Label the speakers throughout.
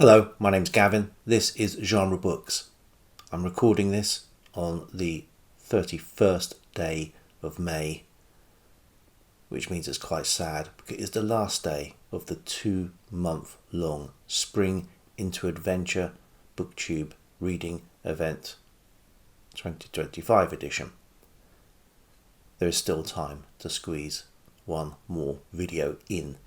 Speaker 1: Hello, my name's Gavin. This is Genre Books. I'm recording this on the 31st day of May, which means it's quite sad because it's the last day of the 2-month-long Spring into Adventure BookTube reading event 2025 edition. There is still time to squeeze one more video in,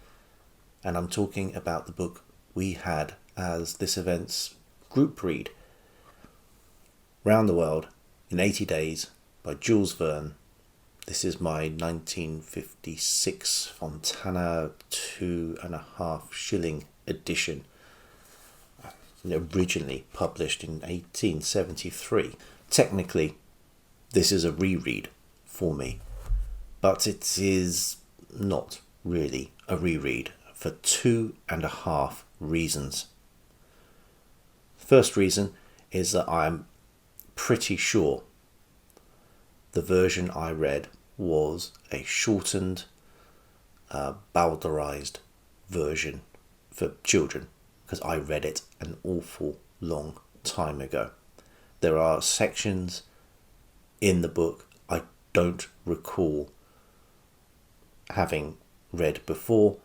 Speaker 1: and I'm talking about the book we had as this event's group read, Round the World in 80 Days by Jules Verne. This is my 1956 Fontana 2.5 shilling edition, originally published in 1873. Technically, this is a reread for me, but it is not really a reread for 2.5 reasons. First reason is that I'm pretty sure the version I read was a shortened, bowdlerized version for children, because I read it an awful long time ago. There are sections in the book I don't recall having read before,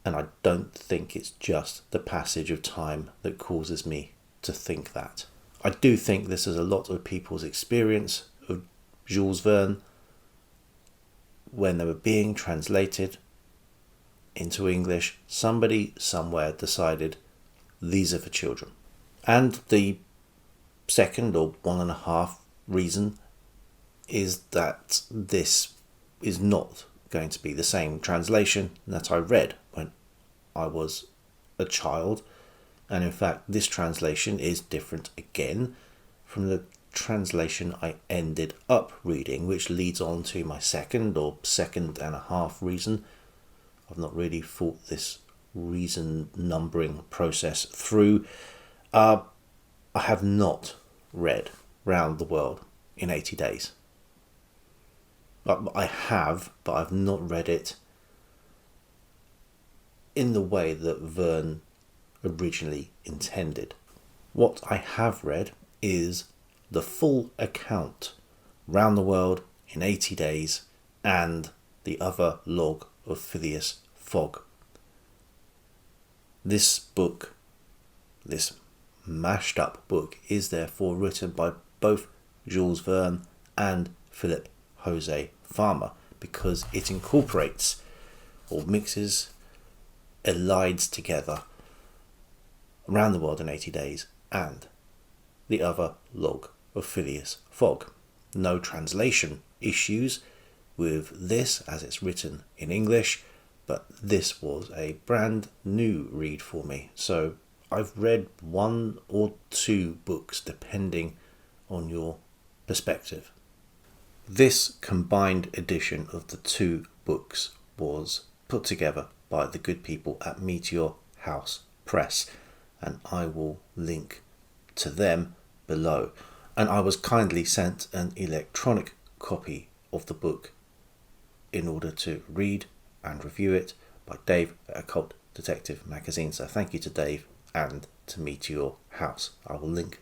Speaker 1: and I don't think it's just the passage of time that causes me to think that. I do think this is a lot of people's experience of Jules Verne when they were being translated into English. Somebody somewhere decided these are for children. And the second or 1.5 reason is that this is not going to be the same translation that I read when I was a child, and in fact this translation is different again from the translation I ended up reading, which leads on to my second or 2.5 reason. I've not really thought this reason numbering process through. I have not read Round the World in 80 Days. I have, but I've not read it in the way that Verne originally intended. What I have read is the full account, Round the World in 80 Days, and the other log of Phileas Fogg. This book, this mashed up book, is therefore written by both Jules Verne and Philip Jose Farmer, because it incorporates or mixes, elides together Around the World in 80 Days and the other log of Phileas Fogg. No translation issues with this as it's written in English, but this was a brand new read for me. So I've read 1 or 2 books depending on your perspective. This combined edition of the 2 books was put together by the good people at Meteor House Press, and I will link to them below. And I was kindly sent an electronic copy of the book in order to read and review it by Dave at Occult Detective Magazine. So thank you to Dave and to Meteor House. I will link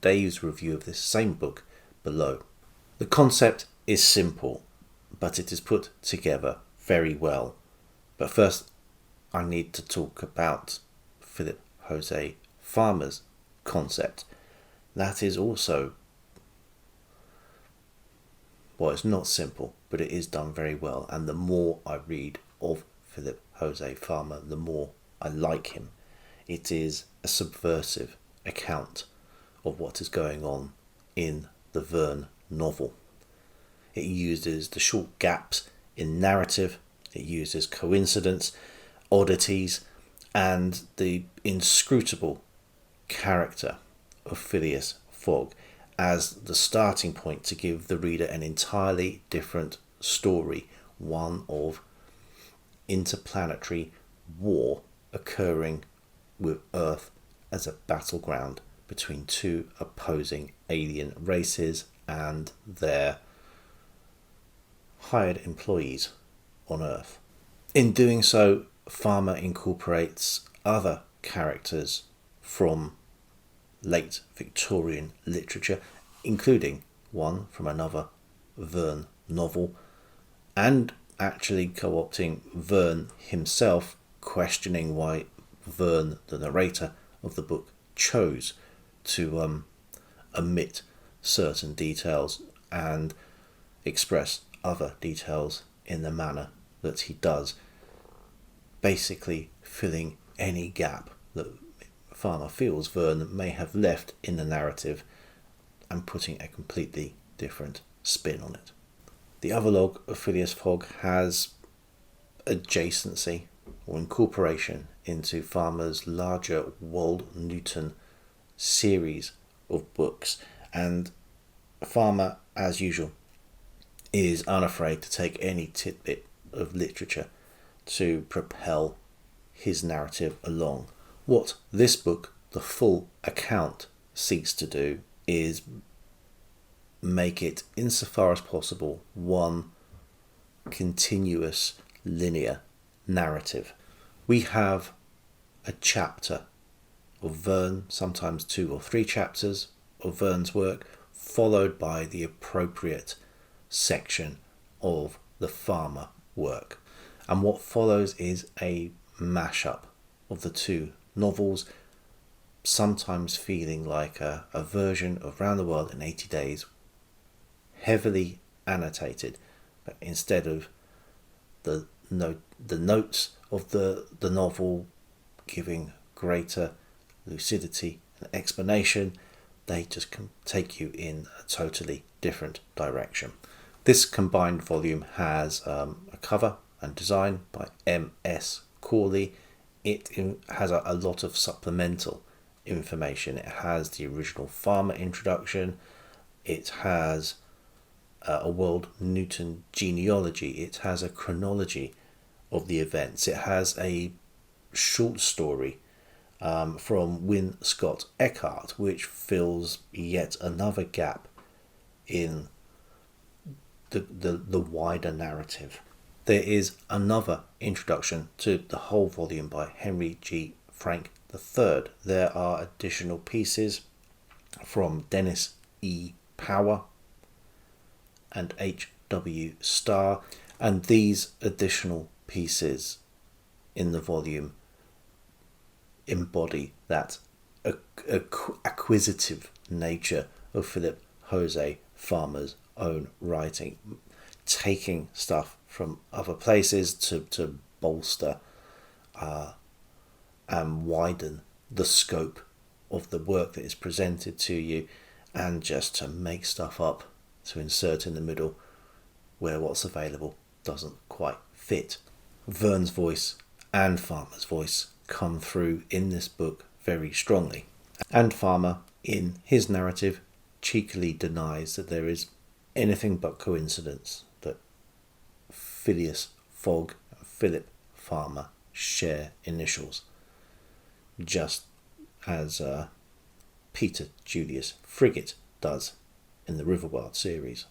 Speaker 1: Dave's review of this same book below. The concept is simple, but it is put together very well. But first, I need to talk about Philip Jose Farmer's concept. That is also, well, it's not simple, but it is done very well. And the more I read of Philip Jose Farmer, the more I like him. It is a subversive account of what is going on in the Verne novel. It uses the short gaps in narrative, it uses coincidence, oddities, and the inscrutable character of Phileas Fogg as the starting point to give the reader an entirely different story, one of interplanetary war occurring with Earth as a battleground between 2 opposing alien races and their hired employees on Earth. In doing so, Farmer incorporates other characters from late Victorian literature, including one from another Verne novel, and actually co-opting Verne himself, questioning why Verne, the narrator of the book, chose to omit certain details and express other details in the manner that he does, basically filling any gap that Farmer feels Verne may have left in the narrative and putting a completely different spin on it. The other log of Phileas Fogg has adjacency or incorporation into Farmer's larger Wold Newton series of books, and Farmer, as usual, is unafraid to take any tidbit of literature to propel his narrative along. What this book, the full account, seeks to do is make it, insofar as possible, one continuous linear narrative. We have a chapter of Verne, sometimes 2 or 3 chapters of Verne's work, followed by the appropriate section of the Farmer work. And what follows is a mashup of the 2 novels, sometimes feeling like a version of Round the World in 80 Days, heavily annotated, but instead of the notes of the novel giving greater lucidity and explanation, they just can take you in a totally different direction. This combined volume has a cover and design by M.S. Corley. It has a lot of supplemental information. It has the original Farmer introduction. It has a Wold Newton genealogy. It has a chronology of the events. It has a short story from Win Scott Eckhart, which fills yet another gap in the wider narrative. There is another introduction to the whole volume by Henry G. Frank III. There are additional pieces from Dennis E. Power and H.W. Starr, and these additional pieces in the volume embody that acquisitive nature of Philip Jose Farmer's own writing, taking stuff from other places to bolster and widen the scope of the work that is presented to you, and just to make stuff up to insert in the middle where what's available doesn't quite fit. Verne's voice and Farmer's voice come through in this book very strongly, and Farmer, in his narrative, cheekily denies that there is anything but coincidence that Phileas Fogg and Philip Farmer share initials, just as Peter Julius Frigate does in the Riverwild series.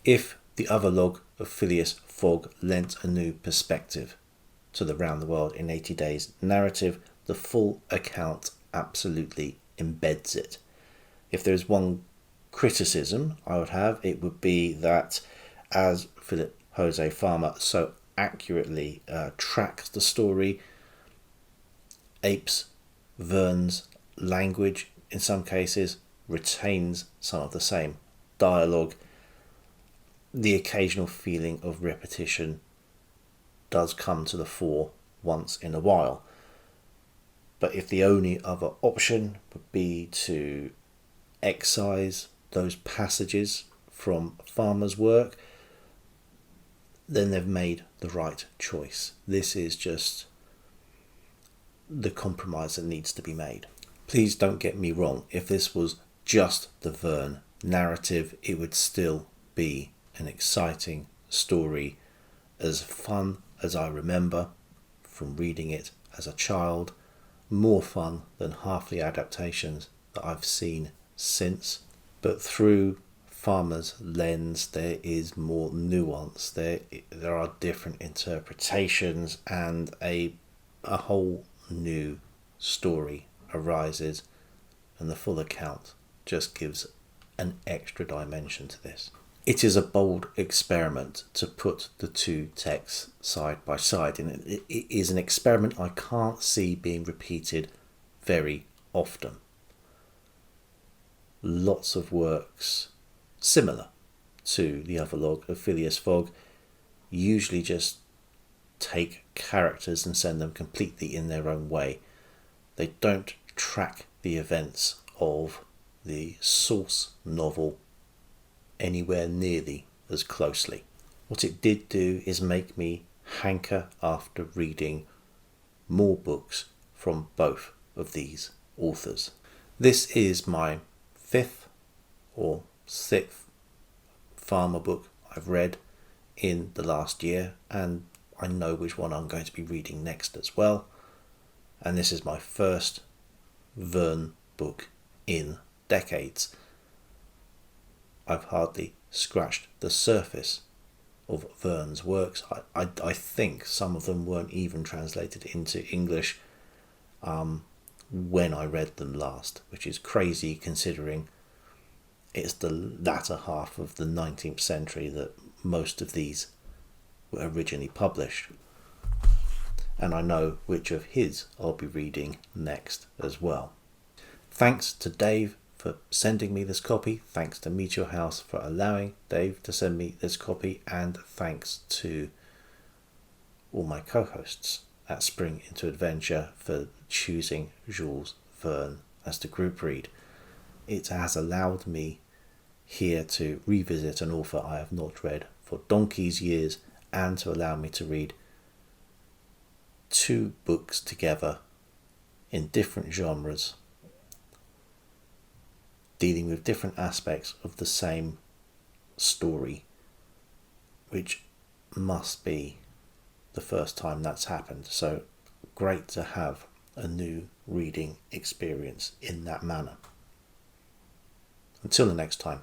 Speaker 1: If the other log of Phileas Fogg lent a new perspective to the Round the World in 80 Days narrative, the full account absolutely embeds it. If there is one criticism I would have, it would be that as Philip Jose Farmer so accurately tracks the story, apes Verne's language in some cases, retains some of the same dialogue, the occasional feeling of repetition does come to the fore once in a while. But if the only other option would be to excise those passages from Farmer's work, then they've made the right choice. This is just the compromise that needs to be made. Please don't get me wrong, if this was just the Verne narrative, it would still be an exciting story, as fun as I remember from reading it as a child, more fun than half the adaptations that I've seen since. But through Farmer's lens, there is more nuance. There are different interpretations and a whole new story arises, and the full account just gives an extra dimension to this. It is a bold experiment to put the two texts side by side, and it is an experiment I can't see being repeated very often. Lots of works similar to the other log of Phileas Fogg usually just take characters and send them completely in their own way. They don't track the events of the source novel anywhere nearly as closely. What it did do is make me hanker after reading more books from both of these authors. This is my 5th or 6th farmer book I've read in the last year, and I know which one I'm going to be reading next as well. And this is my first Verne book in decades. I've hardly scratched the surface of Verne's works. I think some of them weren't even translated into English when I read them last, which is crazy considering it's the latter half of the 19th century that most of these were originally published. And I know which of his I'll be reading next as well. Thanks to Dave for sending me this copy. Thanks to Meet Your House for allowing Dave to send me this copy. And thanks to all my co-hosts at Spring Into Adventure for choosing Jules Verne as the group read. It has allowed me here to revisit an author I have not read for donkey's years, and to allow me to read 2 books together in different genres, dealing with different aspects of the same story, which must be the first time that's happened. So great to have a new reading experience in that manner. Until the next time.